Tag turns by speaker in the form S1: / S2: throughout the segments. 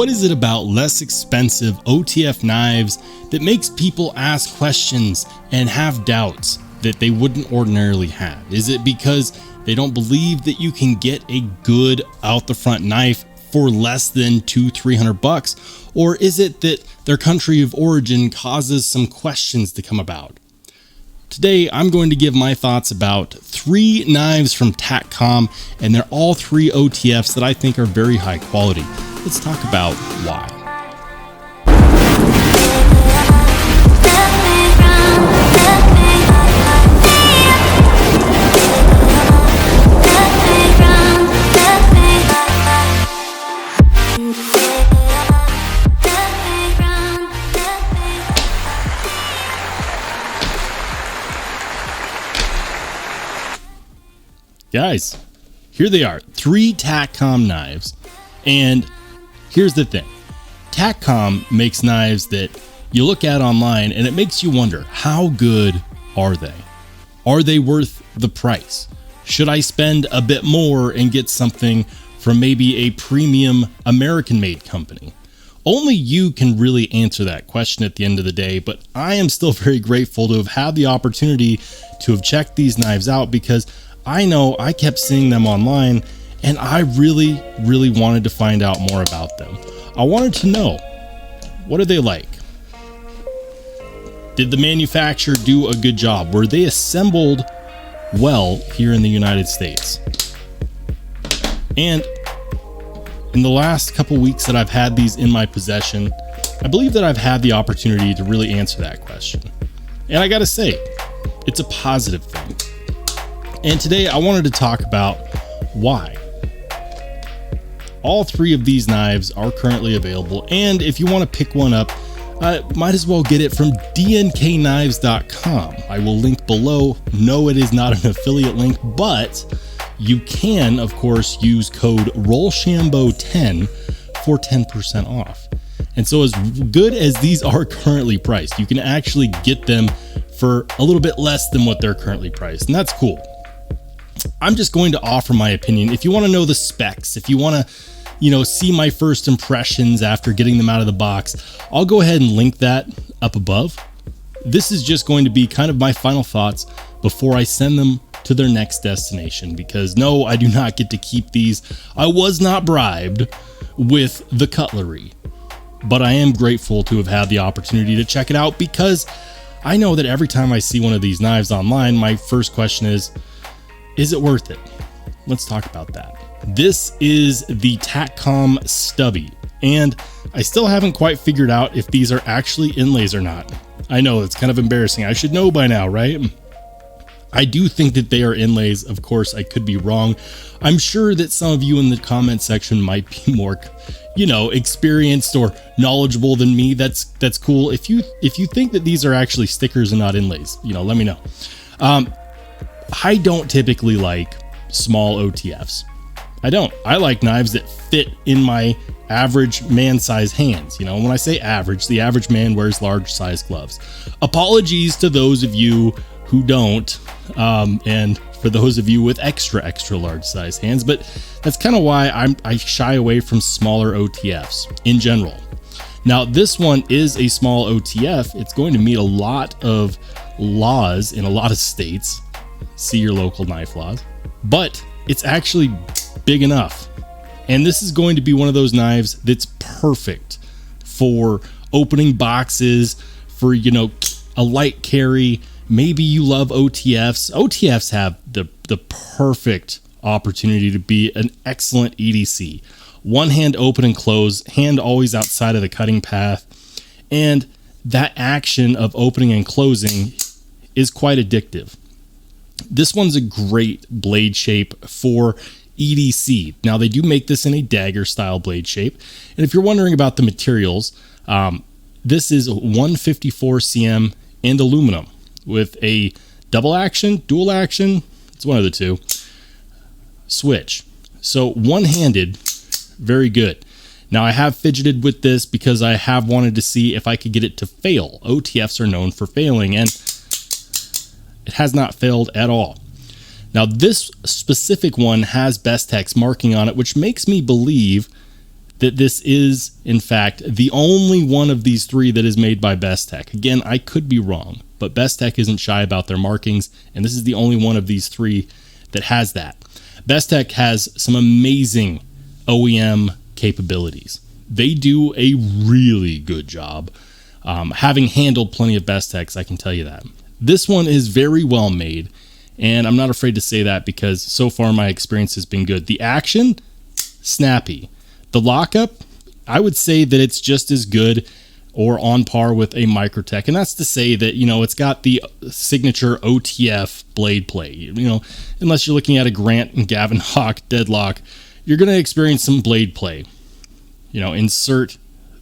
S1: What is it about less expensive OTF knives that makes people ask questions and have doubts that they wouldn't ordinarily have? Is it because they don't believe that you can get a good out the front knife for less than $200-300? Or is it that their country of origin causes some questions to come about? Today, I'm going to give my thoughts about 3 knives from TACCOM, and they're all 3 OTFs that I think are very high quality. Let's talk about why. Guys, here they are, 3 TACCOM knives, and here's the thing. TACCOM makes knives that you look at online and it makes you wonder, how good are they? Are they worth the price? Should I spend a bit more and get something from maybe a premium American-made company? Only you can really answer that question at the end of the day, but I am still very grateful to have had the opportunity to have checked these knives out, because I know I kept seeing them online and I really wanted to find out more about them. I wanted to know, what are they like? Did the manufacturer do a good job? Were they assembled well here in the United States? And in the last couple weeks that I've had these in my possession, I believe that I've had the opportunity to really answer that question. And I gotta say, it's a positive thing. And today I wanted to talk about why. All 3 of these knives are currently available, and if you want to pick one up, might as well get it from dnknives.com. I will link below. No, it is not an affiliate link, but you can, of course, use code Rollshambo10 for 10% off. And so as good as these are currently priced, you can actually get them for a little bit less than what they're currently priced, and that's cool. I'm just going to offer my opinion. If you want to know the specs, if you want to, see my first impressions after getting them out of the box, I'll go ahead and link that up above. This is just going to be kind of my final thoughts before I send them to their next destination, because no, I do not get to keep these. I was not bribed with the cutlery, but I am grateful to have had the opportunity to check it out, because I know that every time I see one of these knives online, my first question is it worth it? Let's talk about that. This is the TACCOM Stubby, and I still haven't quite figured out if these are actually inlays or not. I know, it's kind of embarrassing. I should know by now, right? I do think that they are inlays. Of course, I could be wrong. I'm sure that some of you in the comment section might be more, experienced or knowledgeable than me. That's cool. If you think that these are actually stickers and not inlays, let me know. I don't typically like small OTFs. I don't. I like knives that fit in my average man-size hands. When I say average, the average man wears large-size gloves. Apologies to those of you who don't, and for those of you with extra large-size hands, but that's kind of why I shy away from smaller OTFs in general. Now, this one is a small OTF. It's going to meet a lot of laws in a lot of states. See your local knife laws, but it's actually big enough. And this is going to be one of those knives that's perfect for opening boxes, for, a light carry. Maybe you love OTFs. OTFs have the perfect opportunity to be an excellent EDC. One hand open and close, hand always outside of the cutting path. And that action of opening and closing is quite addictive. This one's a great blade shape for EDC. Now, they do make this in a dagger style blade shape. And if you're wondering about the materials, this is 154 cm and aluminum with a double action, dual action, it's one of the two, switch. So one-handed, very good. Now, I have fidgeted with this because I have wanted to see if I could get it to fail. OTFs are known for failing, and it has not failed at all. Now, this specific one has Bestech's marking on it, which makes me believe that this is, in fact, the only one of these three that is made by Bestech. Again, I could be wrong, but Bestech isn't shy about their markings, and this is the only one of these three that has that. Bestech has some amazing OEM capabilities. They do a really good job. Having handled plenty of Bestechs, I can tell you that. This one is very well made, and I'm not afraid to say that because so far my experience has been good. The action, snappy. The lockup, I would say that it's just as good or on par with a microtech, and that's to say that, you know, it's got the signature OTF blade play. You know, unless you're looking at a Grant and Gavin Hawk deadlock, you're going to experience some blade play. You know, insert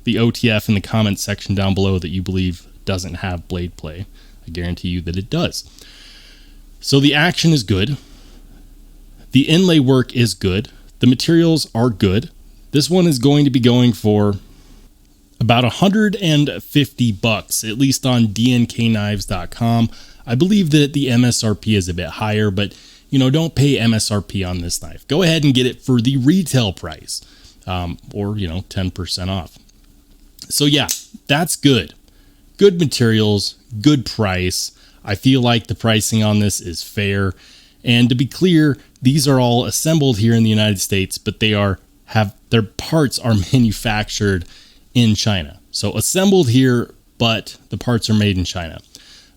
S1: the OTF in the comment section down below that you believe doesn't have blade play. I guarantee you that it does. So the action is good. The inlay work is good. The materials are good. This one is going to be going for about $150, at least on dnknives.com. I believe that the MSRP is a bit higher, but you know, don't pay MSRP on this knife. Go ahead and get it for the retail price, or you know, 10% off. So yeah, that's good. Good materials, good price. I feel like the pricing on this is fair. And to be clear, these are all assembled here in the United States, but their parts are manufactured in China. So assembled here, but the parts are made in China.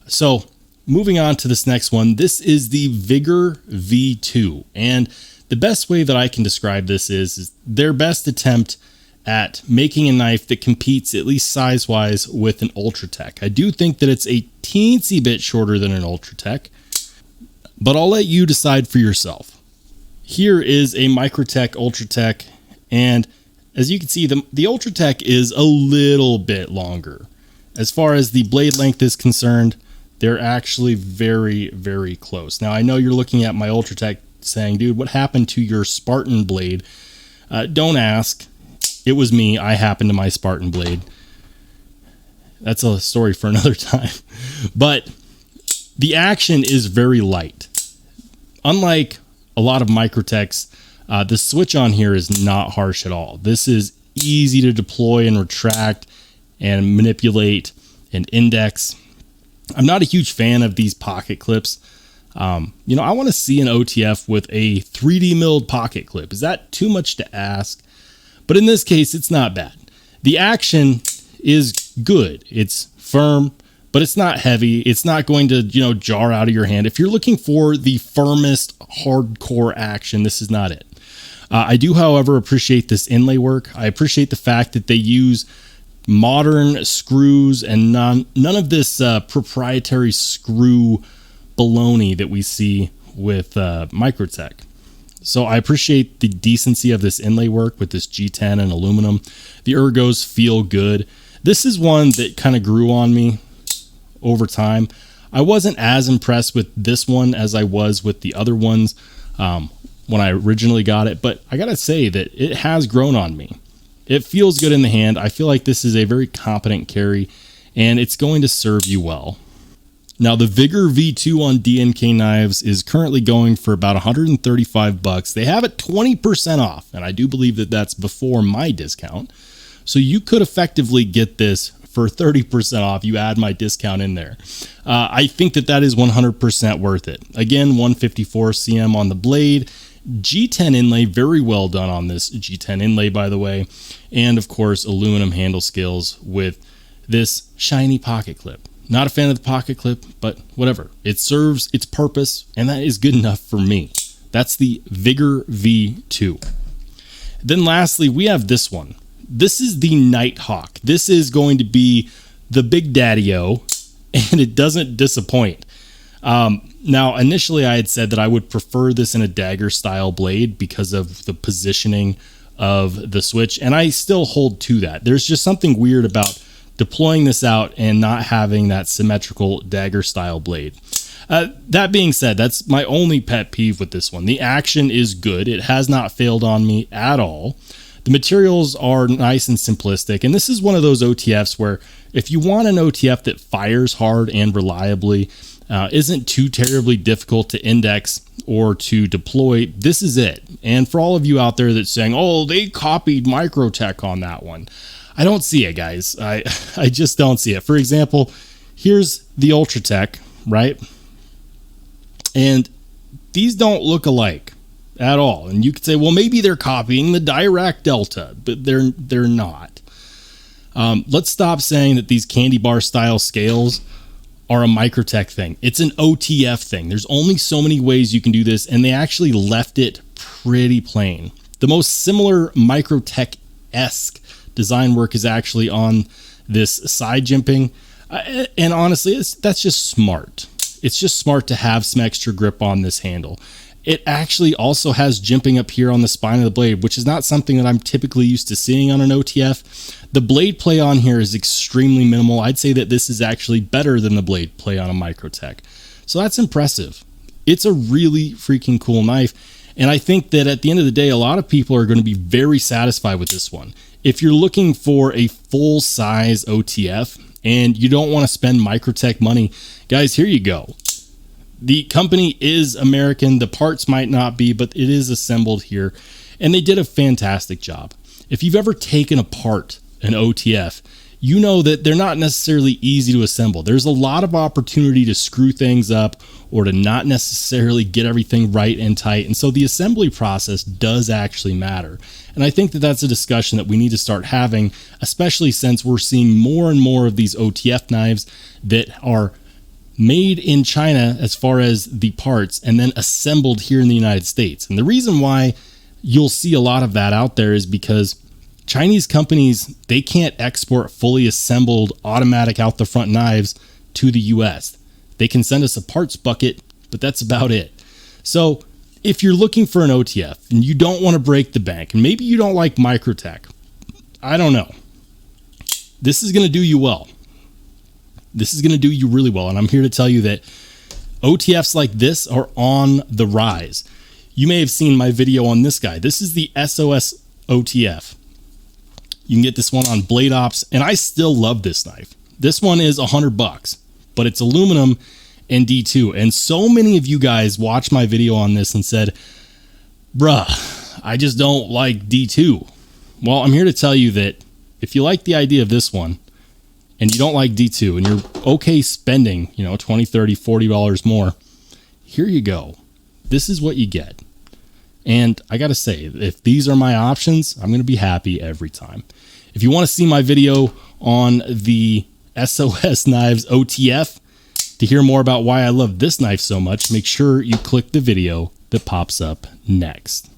S1: So moving on to this next one, this is the Vigor V2. And the best way that I can describe this is their best attempt at making a knife that competes, at least size-wise, with an ultratech. I do think that it's a teensy bit shorter than an ultratech, but I'll let you decide for yourself. Here is a microtech ultratech, and as you can see, the ultratech is a little bit longer. As far as the blade length is concerned, they're actually very, very close. Now, I know you're looking at my ultratech saying, dude, what happened to your Spartan blade? Don't ask. It was me. I happened to my Spartan blade. That's a story for another time. But the action is very light. Unlike a lot of microtechs, the switch on here is not harsh at all. This is easy to deploy and retract and manipulate and index. I'm not a huge fan of these pocket clips. You know, I want to see an OTF with a 3D milled pocket clip. Is that too much to ask? But in this case, it's not bad. The action is good. It's firm, but it's not heavy. It's not going to, you know, jar out of your hand. If you're looking for the firmest hardcore action, this is not it. I do, however, appreciate this inlay work. I appreciate the fact that they use modern screws and none of this proprietary screw baloney that we see with microtech. So I appreciate the decency of this inlay work with this G10 and aluminum. The ergos feel good. This is one that kind of grew on me over time. I wasn't as impressed with this one as I was with the other ones when I originally got it, but I gotta say that it has grown on me. It feels good in the hand. I feel like this is a very competent carry, and it's going to serve you well. Now, the Vigor V2 on DNK Knives is currently going for about $135. They have it 20% off, and I do believe that that's before my discount. So you could effectively get this for 30% off. You add my discount in there. I think that that is 100% worth it. Again, 154 cm on the blade. G10 inlay, very well done on this G10 inlay, by the way. And of course, aluminum handle skills with this shiny pocket clip. Not a fan of the pocket clip, but whatever. It serves its purpose, and that is good enough for me. That's the Vigor V2. Then lastly, we have this one. This is the Nighthawk. This is going to be the big daddy-o, and it doesn't disappoint. Now, initially I had said that I would prefer this in a dagger style blade because of the positioning of the switch, and I still hold to that. There's just something weird about deploying this out and not having that symmetrical dagger style blade. That being said, that's my only pet peeve with this one. The action is good. It has not failed on me at all. The materials are nice and simplistic, and this is one of those OTFs where if you want an OTF that fires hard and reliably, isn't too terribly difficult to index or to deploy. This is it. And for all of you out there that's saying, oh, they copied microtech on that one, I don't see it, guys. I just don't see it. For example, here's the ultratech, right? And these don't look alike at all. And you could say, well, maybe they're copying the Dirac Delta, but they're not. Let's stop saying that these candy bar style scales are a microtech thing. It's an OTF thing. There's only so many ways you can do this, and they actually left it pretty plain. The most similar microtech-esque design work is actually on this side jimping, and honestly, that's just smart. It's just smart to have some extra grip on this handle. It actually also has jimping up here on the spine of the blade, which is not something that I'm typically used to seeing on an OTF. The blade play on here is extremely minimal. I'd say that this is actually better than the blade play on a microtech. So that's impressive. It's a really freaking cool knife. And I think that at the end of the day, a lot of people are going to be very satisfied with this one. If you're looking for a full size OTF and you don't want to spend microtech money, guys, here you go. The company is American. The parts might not be, but it is assembled here. And they did a fantastic job. If you've ever taken apart an OTF, you know that they're not necessarily easy to assemble. There's a lot of opportunity to screw things up or to not necessarily get everything right and tight. And so the assembly process does actually matter. And I think that that's a discussion that we need to start having, especially since we're seeing more and more of these OTF knives that are made in China as far as the parts and then assembled here in the United States. And the reason why you'll see a lot of that out there is because Chinese companies, they can't export fully assembled automatic out the front knives to the US. They can send us a parts bucket, but that's about it. So if you're looking for an OTF and you don't want to break the bank, and maybe you don't like microtech, I don't know, this is going to do you well. This is going to do you really well. And I'm here to tell you that OTFs like this are on the rise. You may have seen my video on this guy. This is the SOS OTF. You can get this one on Blade Ops, and I still love this knife. This one is $100, but it's aluminum and D2. And so many of you guys watched my video on this and said, bruh, I just don't like D2. Well, I'm here to tell you that if you like the idea of this one, and you don't like D2, and you're okay spending, $20, $30, $40 more, here you go. This is what you get. And I got to say, if these are my options, I'm going to be happy every time. If you want to see my video on the SOS Knives OTF to hear more about why I love this knife so much, make sure you click the video that pops up next.